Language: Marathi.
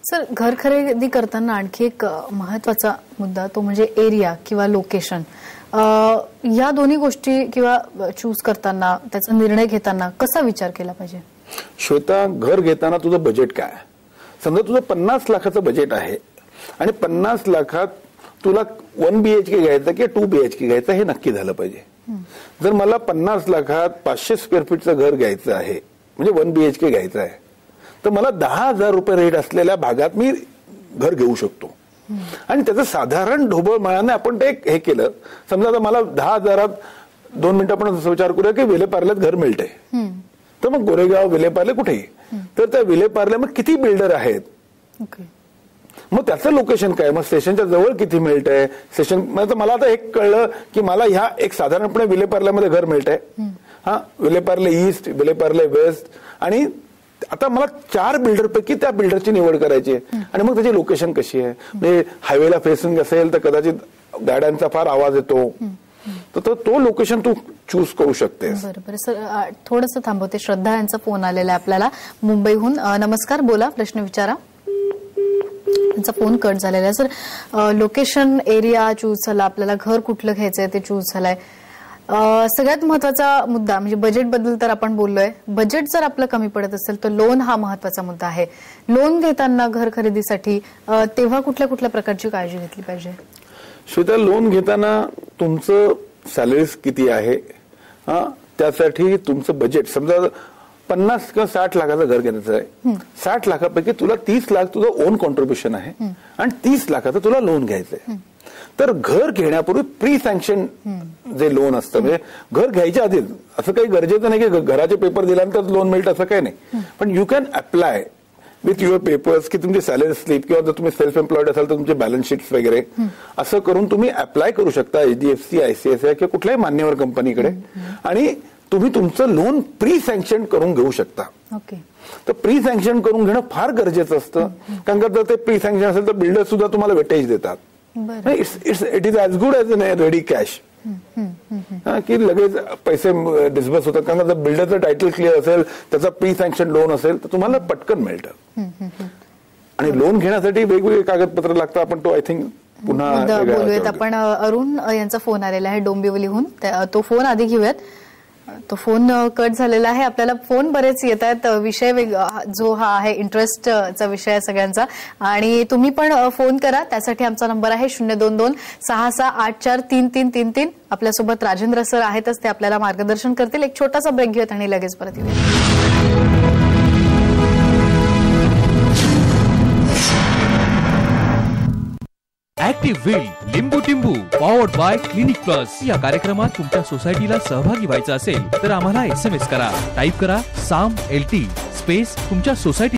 सर, घर खरेदी करताना आणखी एक महत्त्वाचा मुद्दा तो म्हणजे एरिया किंवा लोकेशन. या दोन्ही गोष्टी किंवा चूज करताना त्याचा निर्णय घेताना कसा विचार केला पाहिजे? श्वेता, घर घेताना तुझं बजेट काय? समजा तुझं 50 लाखाचं बजेट आहे आणि 50 लाखात तुला 1 BHK घ्यायचं की 2 BHK घ्यायचं हे नक्की झालं पाहिजे. जर मला 50 लाखात 500 स्क्वेअर फीटचं घर घ्यायचं आहे म्हणजे 1 BHK घ्यायचं आहे तर मला 10,000 रुपये रेट असलेल्या भागात मी घर घेऊ शकतो. आणि त्याचं साधारण ढोबळ मळाने आपण ते हे केलं. समजा आता मला 10,000त 2 मिनिटं आपण विचार करूया की विलेपार्ल्यात घर मिळते, तर मग गोरेगाव विलेपार्ले कुठेही, तर त्या विलेपार्ल्यामध्ये किती बिल्डर आहेत, मग त्याचं लोकेशन काय, मग स्टेशनच्या जवळ किती मिळतंय, स्टेशन मला आता एक कळलं की मला ह्या एक साधारणपणे विलेपार्ल्यामध्ये घर मिळतंय. हा, विलेपार्ले ईस्ट, विलेपार्ले वेस्ट, आणि आता मला 4 बिल्डर पैकी त्या बिल्डरची निवड करायची आहे. आणि मग त्याची लोकेशन कशी आहे, म्हणजे हायवेला फेसिंग असेल तर कदाचित गाड्यांचा फार आवाज येतो, तर तो लोकेशन तू चूज करू शकतेस. बरोबर सर, थोडंसं थांबवते. श्रद्धा यांचा फोन आलेला आहे आपल्याला मुंबईहून. नमस्कार, बोला, प्रश्न विचारा. त्यांचा फोन कट झालेला आहे. सर, लोकेशन एरिया चूज झाला, आपल्याला घर कुठलं घ्यायचंय ते चूज झालंय. सगळ्यात महत्वाचा मुद्दा म्हणजे बजेट बद्दल तर आपण बोललोय. बजेट जर आपलं कमी पडत असेल तर लोन हा महत्वाचा मुद्दा आहे. लोन घेताना घर खरेदीसाठी तेव्हा कुठल्या कुठल्या प्रकारची काळजी घेतली पाहिजे? श्वेता, लोन घेताना तुमचं सॅलरीज किती आहे, त्यासाठी तुमचं बजेट, समजा 50 किंवा 60 लाखाचं घर घ्यायचं आहे, 60 लाखापैकी तुला 30 लाख तुझं ओन कॉन्ट्रीब्युशन आहे आणि 30 लाखाचं तुला लोन घ्यायचंय. तर घर घेण्यापूर्वी प्री सँक्शन जे लोन असतं, म्हणजे घर घ्यायच्या आधीच असं काही गरजेचं नाही की घराचे पेपर दिल्यानंतर लोन मिळतं असं काही नाही, पण you can apply with your papers की तुमची सॅलरी स्लिप किंवा जर तुम्ही सेल्फ एम्प्लॉईड असाल तर तुमचे बॅलन्स शीट्स वगैरे असं करून तुम्ही अप्लाय करू शकता HDFC, ICICI किंवा कुठल्याही मान्यवर कंपनीकडे, आणि तुम्ही तुमचं लोन प्री सँक्शन करून घेऊ शकता. तर प्री सँक्शन करून घेणं फार गरजेचं असतं, कारण का जर ते प्री सँक्शन असेल तर बिल्डर सुद्धा तुम्हाला वेटेज देतात. It is as good as ready cash, की लगेच पैसे डिस्बर्स होतात. कारण जर बिल्डरचं टायटल क्लिअर असेल, त्याचा प्री सँक्शन लोन असेल तर तुम्हाला पटकन मिळतं. आणि लोन घेण्यासाठी वेगवेगळे कागदपत्र लागतात, आपण तो आय थिंक पुन्हा बोलूयात. आपण अरुण यांचा फोन आलेला आहे डोंबिवलीहून, तो फोन आधी घेऊयात. तो फोन कट झालेला आहे. आपल्याला फोन बरेच येत आहेत. विषय जो हा आहे इंटरेस्टचा विषय आहे सगळ्यांचा, आणि तुम्ही पण फोन करा. त्यासाठी आमचा नंबर आहे 02266843333. आपल्यासोबत राजेंद्र सर आहेतच, ते आपल्याला मार्गदर्शन करतील. एक छोटासा ब्रेक घेऊयात आणि लगेच परत येऊयात. ऍक्टिव्ह व्हील लिंबू टिंबू पॉवर्ड बाय क्लिनिक प्लस या कार्यक्रमात तुमच्या सोसायटीला सहभागी व्हायचं असेल तर आम्हाला SMS करा. टाईप करा SAM LT स्पेस तुमच्या सोसायटी.